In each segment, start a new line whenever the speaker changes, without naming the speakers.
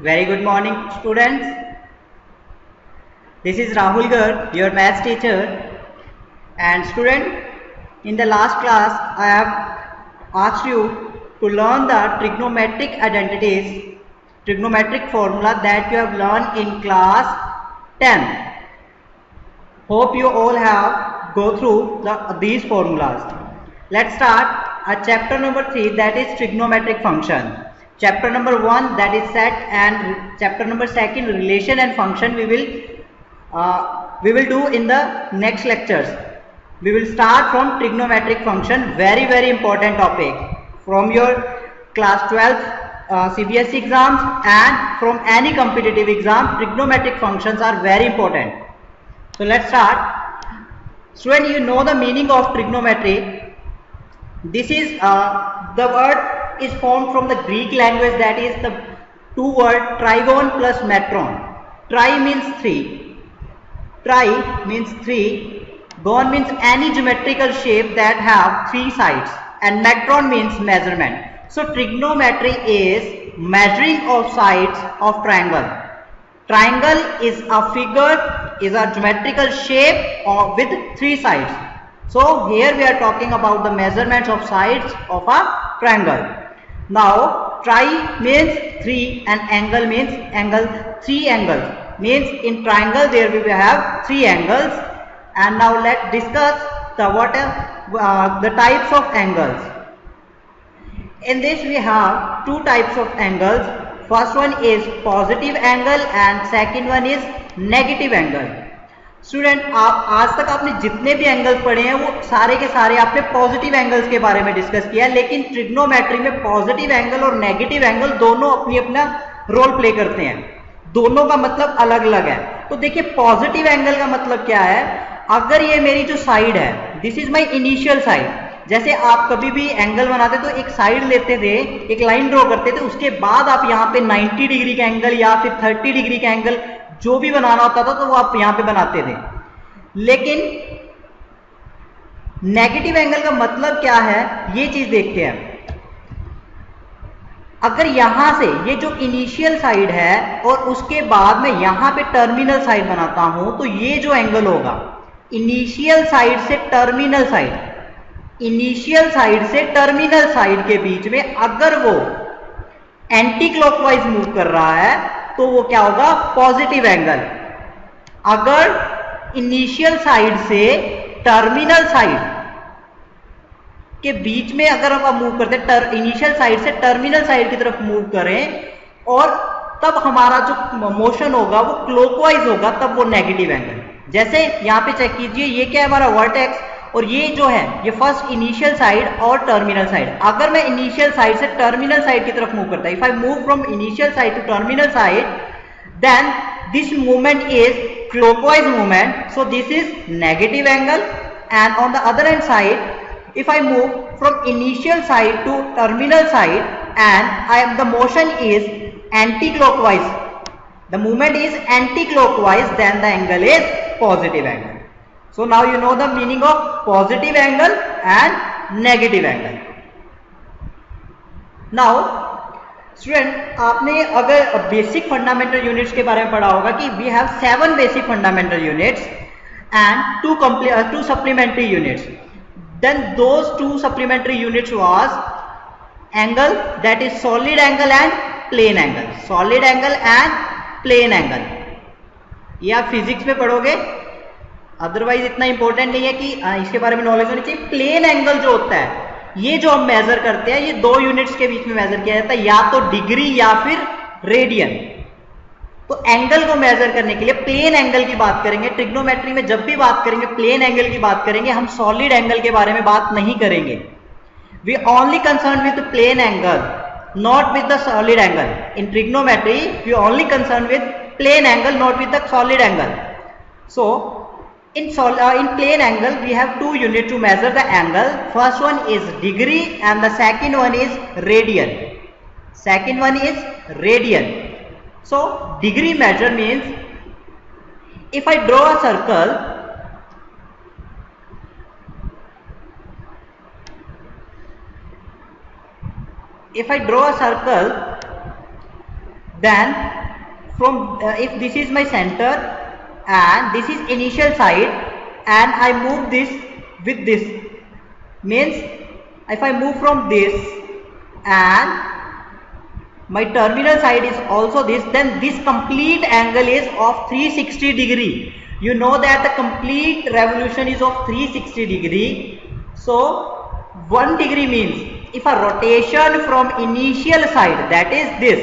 Very good morning, students. This is Rahul Garg, your maths teacher. And student, in the last class, I have asked you to learn the trigonometric identities, trigonometric formula that you have learned in class 10. Hope you all have go through these formulas. Let's start chapter number 3, that is trigonometric function. Chapter number 1, that is set, and chapter number 2, relation and function, we will do in the next lectures. We will start from trigonometric function, very important topic from your class 12 CBSE exams and from any competitive exam. Trigonometric functions are very important. So let's start. Student, you know the meaning of trigonometry. This is the word is formed from the Greek language, that is the two word trigon plus metron. Tri means 3. Tri means 3. Gon means any geometrical shape that have 3 sides, and metron means measurement. So trigonometry is measuring of sides of triangle. Triangle is a figure, is a geometrical shape with 3 sides. So here we are talking about the measurements of sides of a triangle. Now tri means 3 and angle means angle. 3 angles means in triangle there we will have 3 angles. And now let's discuss the types of angles. In this we have 2 types of angles. First one is positive angle and second one is negative angle. Student, आप आज तक आपने जितने भी angles पढ़े हैं वो सारे के सारे आपने पॉजिटिव एंगल्स के बारे में डिस्कस किया है, लेकिन ट्रिग्नोमेट्री में पॉजिटिव एंगल और नेगेटिव एंगल दोनों अपनी अपना रोल प्ले करते हैं. दोनों का मतलब अलग अलग है. तो देखिए, पॉजिटिव एंगल का मतलब क्या है. अगर ये मेरी जो साइड है, this is my initial side. जैसे आप कभी भी एंगल बनाते तो एक साइड लेते थे, एक लाइन ड्रॉ करते थे, उसके बाद आप यहाँ पे 90 डिग्री का एंगल या फिर 30 डिग्री का एंगल जो भी बनाना होता था तो वो आप यहां पे बनाते थे. लेकिन नेगेटिव एंगल का मतलब क्या है, ये चीज देखते हैं. अगर यहां से ये जो इनिशियल साइड है और उसके बाद में यहां पे टर्मिनल साइड बनाता हूं, तो ये जो एंगल होगा इनिशियल साइड से टर्मिनल साइड, इनिशियल साइड से टर्मिनल साइड के बीच में अगर वो एंटी क्लॉकवाइज मूव कर रहा है तो वो क्या होगा, पॉजिटिव एंगल. अगर इनिशियल साइड से टर्मिनल साइड के बीच में अगर हम मूव करते हैं, इनिशियल साइड से टर्मिनल साइड की तरफ मूव करें और तब हमारा जो मोशन होगा वो क्लॉकवाइज होगा, तब वो नेगेटिव एंगल. जैसे यहां पे चेक कीजिए, ये क्या है हमारा वर्टेक्स, और ये जो है ये फर्स्ट इनिशियल साइड और टर्मिनल साइड. अगर मैं इनिशियल साइड से टर्मिनल साइड की तरफ मूव करता हूं, if I move from initial side to terminal side, then this movement is clockwise movement, so this is negative angle. And on the other hand side, if I move from initial side to terminal side and the motion is anti clockwise, the movement is anti clockwise, then the angle is positive angle. So now you know the meaning of positive angle and negative angle. Now student, आपने अगर basic fundamental units के बारे में पढ़ा होगा कि we have 7 basic fundamental units and 2 supplementary units. Then those 2 supplementary units was angle, that is solid angle and plane angle. Solid angle and plane angle. ये आप फिजिक्स में पढ़ोगे, अदरवाइज इतना इंपॉर्टेंट नहीं है कि इसके बारे में नॉलेज होनी चाहिए. प्लेन एंगल जो होता है, ये जो हम मेजर करते हैं, ये 2 यूनिट्स के बीच में मेजर किया जाता है, या तो डिग्री या फिर रेडियन. तो एंगल को मेजर करने के लिए प्लेन एंगल की बात करेंगे. ट्रिग्नोमेट्री में जब भी बात करेंगे प्लेन एंगल की बात करेंगे, हम सॉलिड एंगल के बारे में बात नहीं करेंगे. We only concern with plane angle, not with the solid angle. In trigonometry we only concern with plane angle, not with the solid angle. So in plane angle we have 2 units to measure the angle. First one is degree and the second one is radian. Second one is radian. So degree measure means, if I draw a circle, if I draw a circle, Then from if this is my center and this is initial side and I move this with this, means if I move from this and my terminal side is also this, then this complete angle is of 360 degree. You know that the complete revolution is of 360 degree. So 1 degree means if a rotation from initial side, that is this,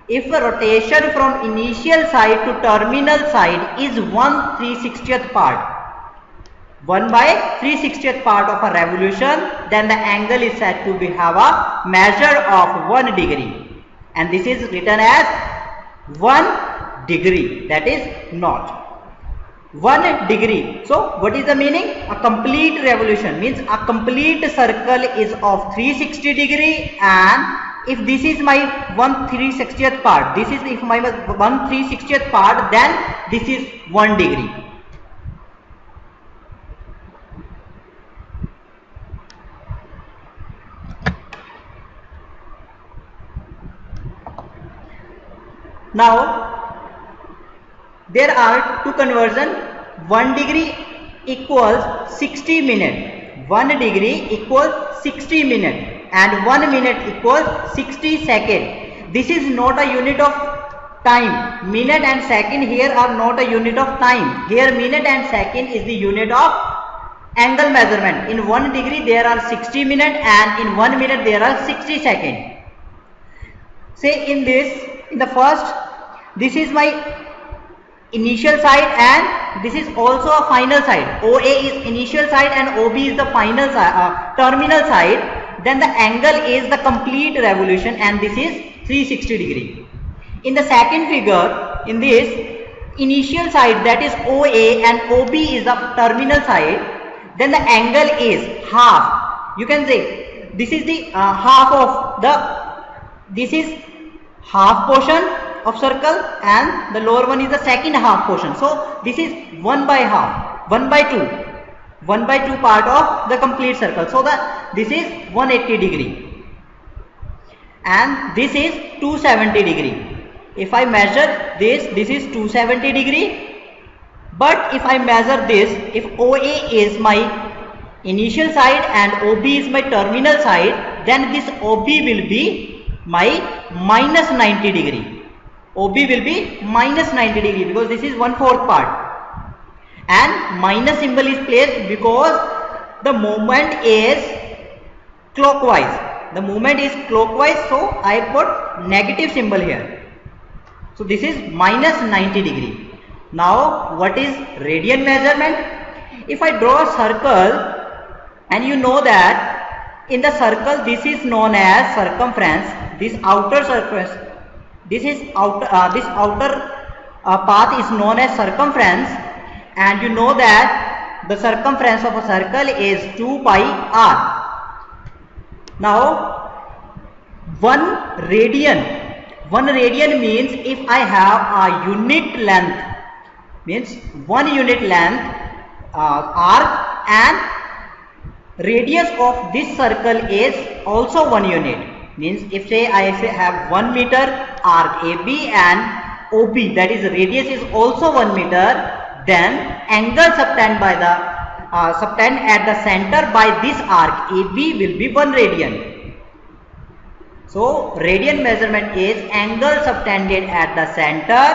if a rotation from initial side to terminal side is 1/360th part, 1/360th part of a revolution, then the angle is said to have a measure of 1 degree. And this is written as 1 degree, that is not 1 degree. So what is the meaning? A complete revolution means a complete circle is of 360 degree, and if this is my 1/360th part, this is if my 1/360th part, then this is 1 degree. Now there are two conversion. 1 degree equals 60 minute, 1 degree equals 60 minute, and 1 minute equals 60 second. This is not a unit of time. Minute and second here are not a unit of time. Here minute and second is the unit of angle measurement. In 1 degree there are 60 minute and in 1 minute there are 60 second. Say in this, in the first, this is my initial side and this is also a final side. OA is initial side and OB is the final side, terminal side. Then the angle is the complete revolution and this is 360 degree. In the second figure, in this initial side, that is OA, and OB is the terminal side, then the angle is half. You can say this is the half of the, this is half portion of circle and the lower one is the second half portion. So this is 1 by half, 1/2 part of the complete circle. So this is 180 degree and this is 270 degree. If I measure this, this is 270 degree. But if I measure this, if OA is my initial side and OB is my terminal side, then this OB will be my minus 90 degree. OB will be minus 90 degree because this is 1/4 part, and minus symbol is placed because the movement is clockwise. The movement is clockwise, so I put negative symbol here. So this is minus 90 degree. Now what is radian measurement? If I draw a circle and you know that in the circle this is known as circumference, this outer surface, this outer path is known as circumference, and you know that the circumference of a circle is 2 pi r. Now 1 radian means if I have a unit length, means 1 unit length arc, and radius of this circle is also 1 unit. Means if say I have 1 meter arc AB and OB, that is radius is also 1 meter, then angle subtend by the subtend at the center by this arc AB will be 1 radian. So radian measurement is angle subtended at the center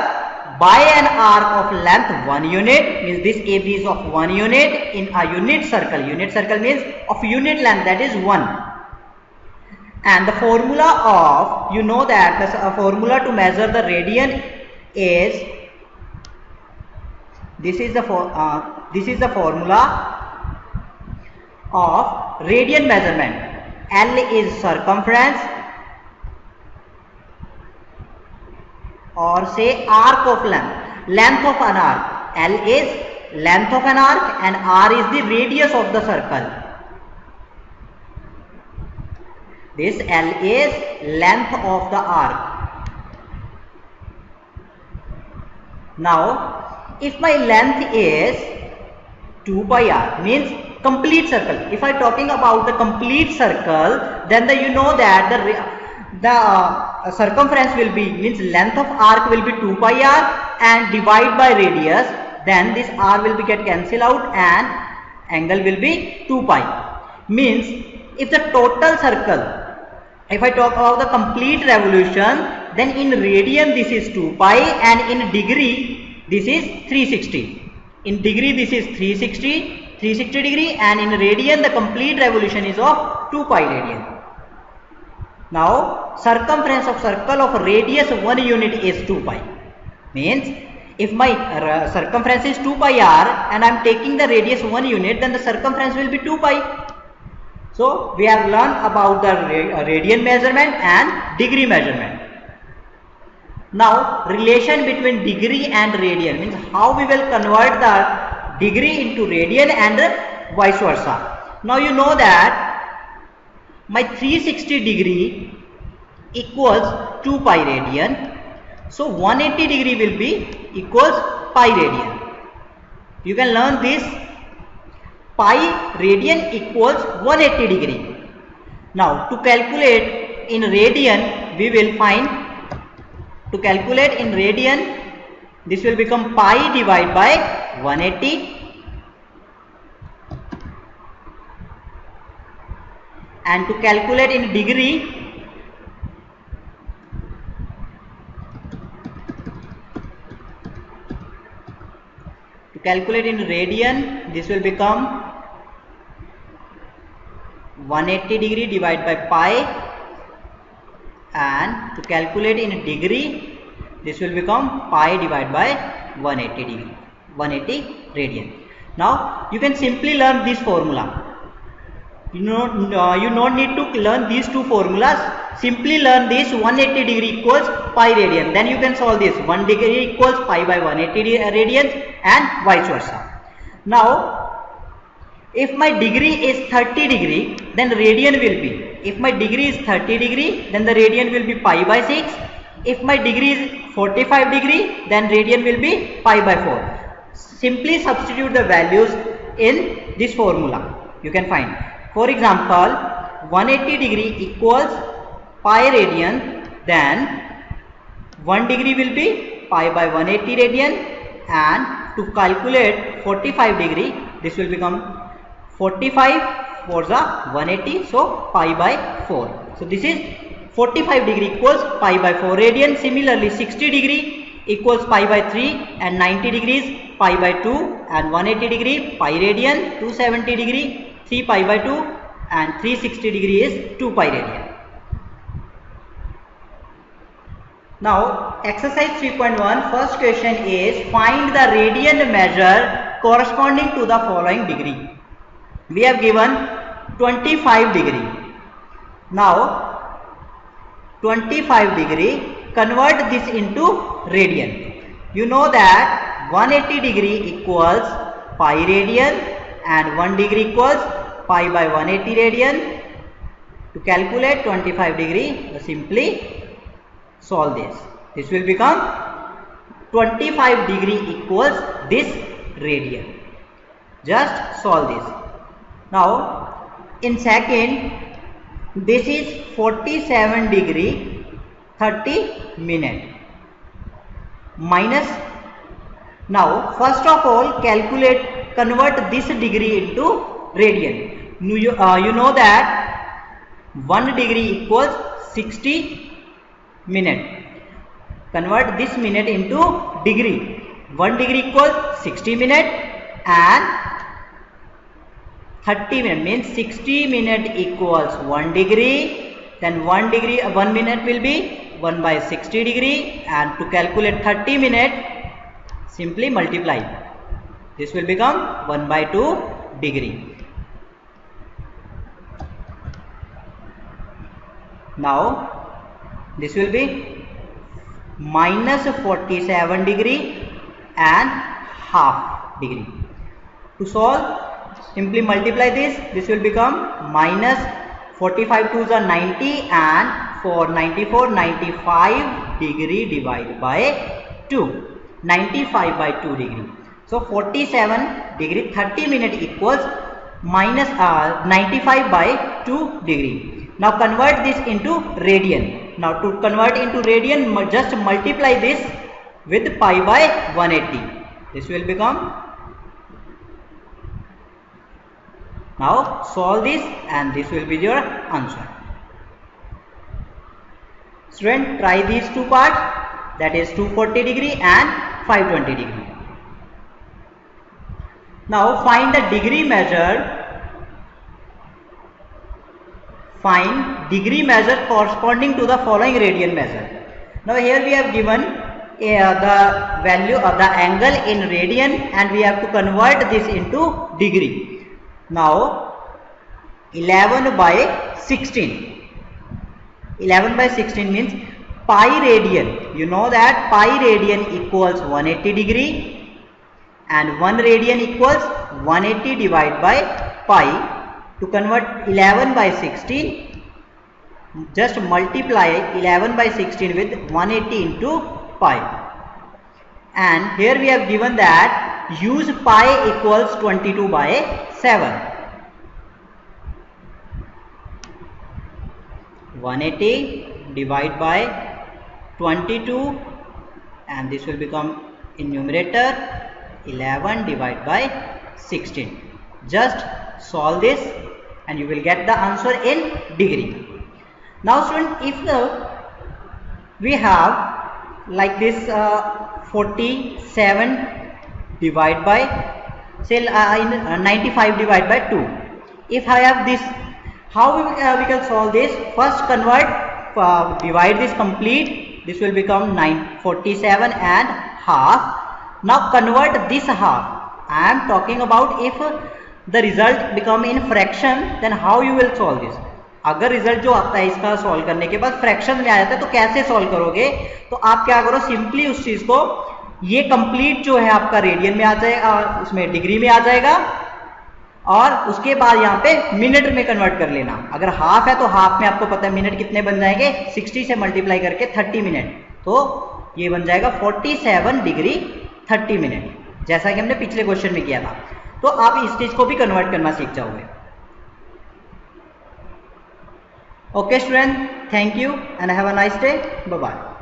by an arc of length 1 unit, means this AB is of 1 unit in a unit circle. Unit circle means of unit length, that is 1. And the formula of, you know that the formula to measure the radian is, this is the formula of radian measurement. L is circumference, or say arc of length of an arc. L is length of an arc and R is the radius of the circle. This L is length of the arc. Now if my length is 2 pi r, means complete circle. If I talking about the complete circle, then you know that the circumference will be, means length of arc will be 2 pi r and divide by radius, then this r will be get cancelled out and angle will be 2 pi. Means if the total circle, if I talk about the complete revolution, then in radian this is 2 pi and in degree this is 360. In degree this is 360 degree and in radian the complete revolution is of 2 pi radian. Now circumference of circle of radius 1 unit is 2 pi. Means if my circumference is 2 pi r and I am taking the radius 1 unit, then the circumference will be 2 pi. So we have learned about the radian measurement and degree measurement. Now relation between degree and radian, means how we will convert the degree into radian and vice versa. Now you know that my 360 degree equals 2 pi radian. So 180 degree will be equals pi radian. You can learn this. Pi radian equals 180 degree. Now to calculate in radian, we will find, to calculate in radian, this will become pi divided by 180, and to calculate in degree, calculate in radian, this will become 180 degree divided by pi, and to calculate in degree, this will become pi divided by 180 degree, 180 radian. Now you can simply learn this formula. You don't need to learn these two formulas. Simply learn this 180 degree equals pi radian. Then you can solve this 1 degree equals pi by 180 radians and vice versa. Now if my degree is 30 degree, then radian will be, if my degree is 30 degree, then the radian will be pi by 6. If my degree is 45 degree, then radian will be pi by 4. Simply substitute the values in this formula. You can find, for example, 180 degree equals pi radian, then 1 degree will be pi by 180 radian, and to calculate 45 degree, this will become 45 for the 180, so pi by 4. So this is 45 degree equals pi by 4 radian. Similarly 60 degree equals pi by 3 and 90 degrees pi by 2 and 180 degree pi radian, 270 degree 3 pi by 2 and 360 degree is 2 pi radian. Now exercise 3.1, first question is find the radian measure corresponding to the following degree. We have given 25 degree. Now 25 degree, convert this into radian. You know that 180 degree equals pi radian and 1 degree equals pi by 180 radian. To calculate 25 degree, simply solve this. This will become 25 degree equals this radian. Just solve this. Now in second, this is 47 degree 30 minute minus. Now first of all calculate, convert this degree into radian. You know that 1 degree equals 60 minute. Convert this minute into degree. 1 degree equals 60 minute and 30 minute means 60 minute equals 1 degree. Then 1 minute will be 1 by 60 degree, and to calculate 30 minute, simply multiply. This will become 1 by 2 degree. Now this will be minus 47 degree and half degree. To solve, simply multiply this. This will become minus 45 2s are 90 and 4 94, 95 degree divided by 2, 95 by 2 degree. So 47 degree 30 minute equals minus 95 by 2 degree. Now convert this into radian. Now to convert into radian, just multiply this with pi by 180. This will become. Now solve this and this will be your answer. Student, try these two parts, that is 240 degree and 520 degree. Now find the degree measure. Find degree measure corresponding to the following radian measure. Now here we have given the value of the angle in radian and we have to convert this into degree. Now 11 by 16. 11 by 16 means pi radian. You know that pi radian equals 180 degree and 1 radian equals 180 divided by pi. To convert 11 by 16, just multiply 11 by 16 with 180 into pi. And here we have given that use pi equals 22 by 7. 180 divided by 22 and this will become in numerator 11 divided by 16. Just solve this and you will get the answer in degree. Now student, if we have like this 47 divided by say 95 divided by 2. If I have this, how we can solve this? First convert, divide this complete, this will become 47 and half. Now convert this half. I am talking about if the result become in fraction, then how you will solve this. अगर result जो आता है इसका solve करने के बाद fraction में आ जाता है तो कैसे सॉल्व करोगे? तो आप क्या करो, सिंपली उस चीज को, ये कंप्लीट जो है आपका रेडियन में आ जाएगा, उसमें डिग्री में आ जाएगा और उसके बाद यहाँ पे मिनट में कन्वर्ट कर लेना. अगर हाफ है तो हाफ में आपको पता है मिनट कितने बन जाएंगे, 60 से मल्टीप्लाई करके 30 मिनट, तो ये बन जाएगा 47 डिग्री 30 मिनट, जैसा कि हमने पिछले क्वेश्चन में किया था. तो आप इस चीज को भी कन्वर्ट करना सीख जाओगे. Okay student, thank you and have a nice day. Bye bye.